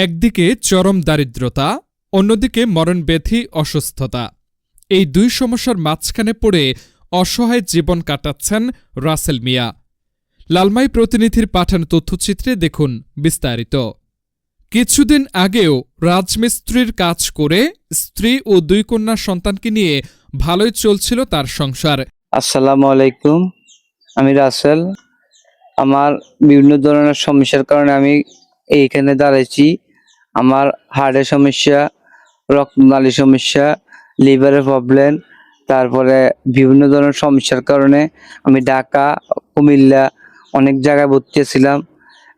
একদিকে চরম দারিদ্রতা, অন্যদিকে মরণব্যাধি, অসুস্থতা। এই দুই সমস্যার মাঝখানে পড়ে অসহায় জীবন কাটাচ্ছেন রাসেল মিয়া। লালমাই প্রতিনিধির পাঠানো তথ্যচিত্রে দেখুন বিস্তারিত। কিছুদিন আগেও রাজমিস্ত্রির কাজ করে স্ত্রী ও দুই কন্যা সন্তানকে নিয়ে ভালোই চলছিল তার সংসার। আসসালামু আলাইকুম, আমি রাসেল। আমার বিভিন্ন ধরনের সমস্যার কারণে আমি এইখানে দাঁড়াইছি। আমার হার্টের সমস্যা, রক্তনালী সমস্যা, লিভারের প্রবলেম, তারপরে বিভিন্ন ধরনের সমস্যার কারণে আমি ঢাকা, কুমিল্লা অনেক জায়গায় ভর্তি ছিলাম।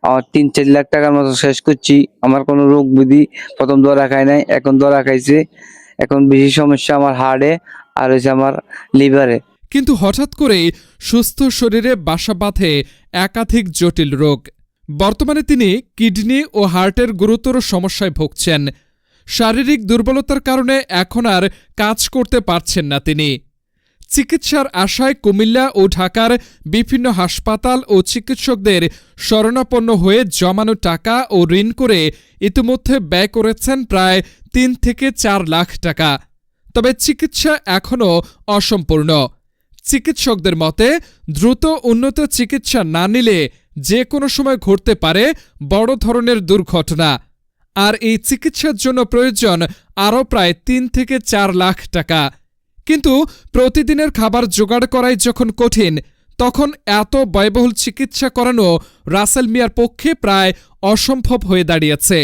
আমার 3-4 লাখ টাকার মতো শেষ করছি। আমার কোনো রোগ ব্যাধি প্রথম ধরা খাই নাই, এখন ধরা খাইছে। এখন বেশি সমস্যা আমার হার্টে আর হচ্ছে আমার লিভারে। কিন্তু হঠাৎ করেই সুস্থ শরীরে বাসা বাঁধে একাধিক জটিল রোগ। বর্তমানে তিনি কিডনি ও হার্টের গুরুতর সমস্যায় ভুগছেন। শারীরিক দুর্বলতার কারণে এখন আর কাজ করতে পারছেন না তিনি। চিকিৎসার আশায় কুমিল্লা ও ঢাকার বিভিন্ন হাসপাতাল ও চিকিৎসকদের শরণাপন্ন হয়ে জমানো টাকা ও ঋণ করে ইতিমধ্যে ব্যয় করেছেন প্রায় 3 থেকে 4 লাখ টাকা। তবে চিকিৎসা এখনও অসম্পূর্ণ। চিকিৎসকদের মতে দ্রুত উন্নত চিকিৎসা না নিলে যে কোনো সময় ঘটতে পারে বড় ধরনের দুর্ঘটনা। আর এই চিকিৎসার জন্য প্রয়োজন আরও প্রায় 3 থেকে 4 লাখ টাকা। কিন্তু প্রতিদিনের খাবার জোগাড় করাই যখন কঠিন, তখন এত ব্যয়বহুল চিকিৎসা করানো রাসেল মিয়ার পক্ষে প্রায় অসম্ভব হয়ে দাঁড়িয়েছে।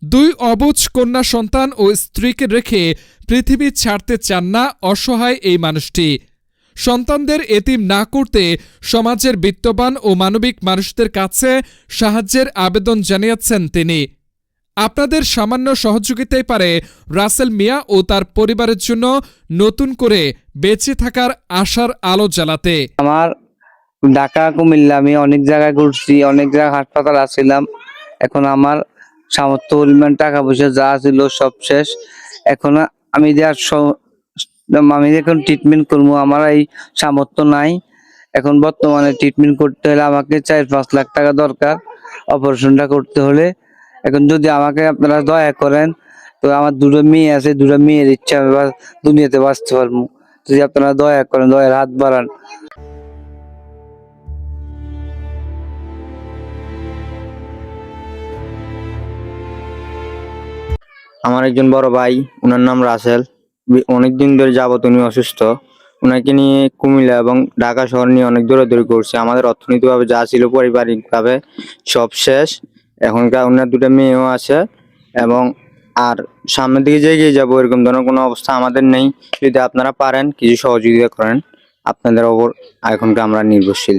2 অবুঝ কন্যা সন্তান ও স্ত্রীকে রেখে পৃথিবী ছাড়তে চান না অসহায় এই মানুষটি। সন্তানদের এতিম না করতে সমাজের বিত্তবান ও মানবিক মানুষদের কাছে সাহায্যের আবেদন জানিয়েছেন তিনি। আপনাদের সামান্য সহযোগিতাই পারে রাসেল মিয়া ও তার পরিবারের জন্য নতুন করে বেঁচে থাকার আশার আলো জ্বালাতে। আমার ঢাকা, কুমিল্লা আমি অনেক জায়গায় ঘুরছি, অনেক জায়গায় হাসপাতাল আসছিলাম। এখন আমার সামর্থ্য পরিমাণ টাকা পয়সা যা ছিল সব শেষ। এখন আমি এখন ট্রিটমেন্ট করবো, আমার এই সামর্থ্য নাই। এখন বর্তমানে ট্রিটমেন্ট করতে হলে আমাকে 4-5 লাখ টাকা দরকার অপারেশনটা করতে হলে। এখন যদি আমাকে আপনারা দয়া করেন, তো আমার 2টো মেয়ে আছে, 2টো মেয়ের ইচ্ছা আমি দুনিয়াতে বাঁচতে পারবো। যদি আপনারা দয়া করেন, দয়ার হাত বাড়ান। আমার একজন বড় ভাই, ওনার নাম রাসেল। অনেকদিন ধরে যাবত উনি অসুস্থ। ওনাকে নিয়ে কুমিল্লা এবং ঢাকা শহর নিয়ে অনেক দৌড়াদৌড়ি করছে। আমাদের অর্থনৈতিকভাবে যা ছিল পারিবারিকভাবে সব শেষ। এখনকার ওনার 2টো মেয়েও আছে এবং আর সামনের দিকে যে এগিয়ে যাবো এরকম ধরনের কোনো অবস্থা আমাদের নেই। যদি আপনারা পারেন কিছু সহযোগিতা করেন, আপনাদের ওপর এখনকার আমরা নির্ভরশীল।